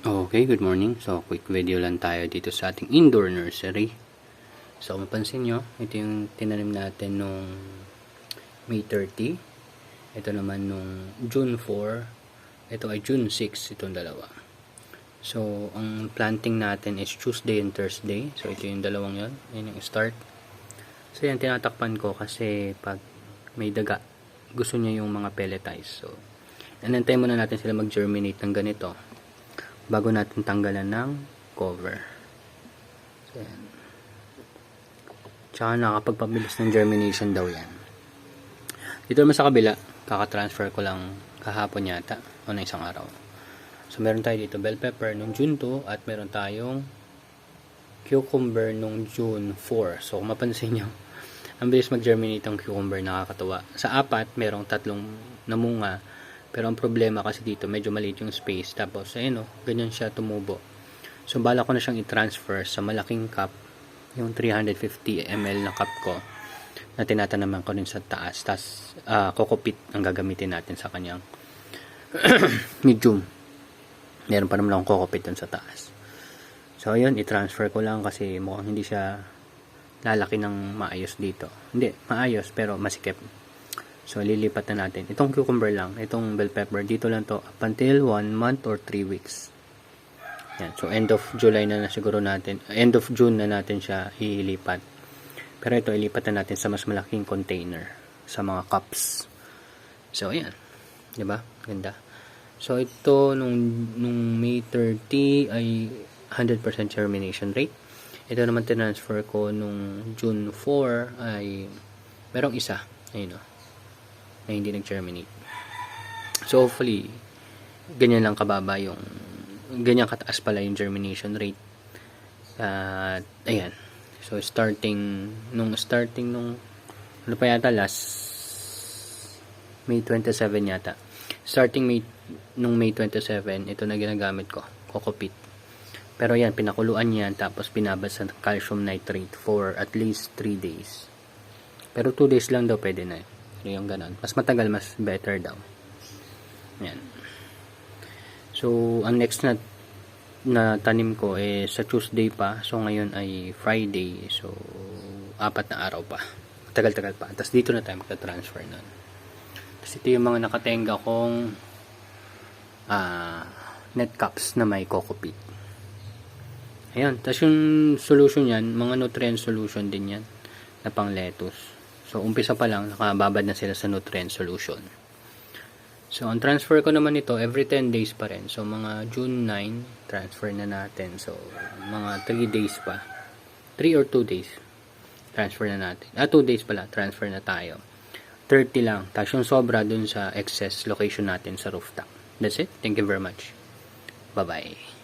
Okay, good morning. So, quick video lang tayo dito sa ating indoor nursery. So, kung mapansin nyo, ito yung tinanim natin nung May 30. Ito naman nung June 4. Ito ay June 6, itong dalawa. So, ang planting natin is Tuesday and Thursday. So, ito yung dalawang yon. Yan yung start. So, yan, tinatakpan ko kasi pag may daga, gusto niya yung mga pelletize. So, anantay muna natin sila mag-germinate ng ganito bago natin tanggalan ng cover. So, yan. Tsaka nakapagpabilis ng germination daw yan. Dito naman sa kabila, kaka-transfer ko lang kahapon yata o na isang araw. So meron tayo dito bell pepper nung June 2 at meron tayong cucumber nung June 4. So kung mapansin nyo, ang bilis mag-germinate ang cucumber, nakakatuwa. Sa apat, merong 3 namunga. Pero ang problema kasi dito, medyo maliit yung space. Tapos, ayun o, ganyan siya tumubo. So, bala ko na siyang i-transfer sa malaking cup, yung 350 ml na cup ko, na tinatanaman ko rin sa taas. Tapos, kokopit ang gagamitin natin sa kanyang medium. Meron pa naman akong kokopit dun sa taas. So, ayun, i-transfer ko lang kasi mukhang hindi siya lalaki ng maayos dito. Hindi, maayos, pero masikip. So, lilipat na natin. Itong cucumber lang, itong bell pepper, dito lang to up until 1 month or 3 weeks. Yan. So, end of July na siguro natin, end of June na natin siya ililipat. Pero ito, ilipat na natin sa mas malaking container, sa mga cups. So, ayan. Diba? Ganda. So, ito, nung May 30 ay 100% germination rate. Ito naman tinransfer ko nung June 4 ay merong isa. Ayun o. Na hindi nag-germinate. So, hopefully, ganyan lang kababa yung, ganyan kataas pala yung germination rate. At, ayan. So, starting nung, ano pa yata, last May 27 yata. Starting nung May 27, ito na ginagamit ko. Kokopit. Pero yan, pinakuluan yan, tapos binabad sa calcium nitrate for at least 3 days. Pero 2 days lang daw pwede na. Yung ganon. Mas matagal, mas better daw. Yan. So, ang next na tanim ko sa Tuesday pa. So, ngayon ay Friday. So, 4 na araw pa. Tagal-tagal pa. Tapos, dito na tayo magta-transfer nun. Tapos, ito yung mga nakatenga kong net cups na may kokopit. Ayan. Tapos, yung solution yan, mga nutrient solution din yan na pang lettuce. So, umpisa pa lang, nakababad na sila sa nutrient solution. So, ang transfer ko naman ito, every 10 days pa rin. So, mga June 9, transfer na natin. So, mga 3 days pa. 3 or 2 days, transfer na natin. 2 days pala, transfer na tayo. 30 lang. Tapos yung sobra dun sa excess location natin sa rooftop. That's it. Thank you very much. Bye-bye.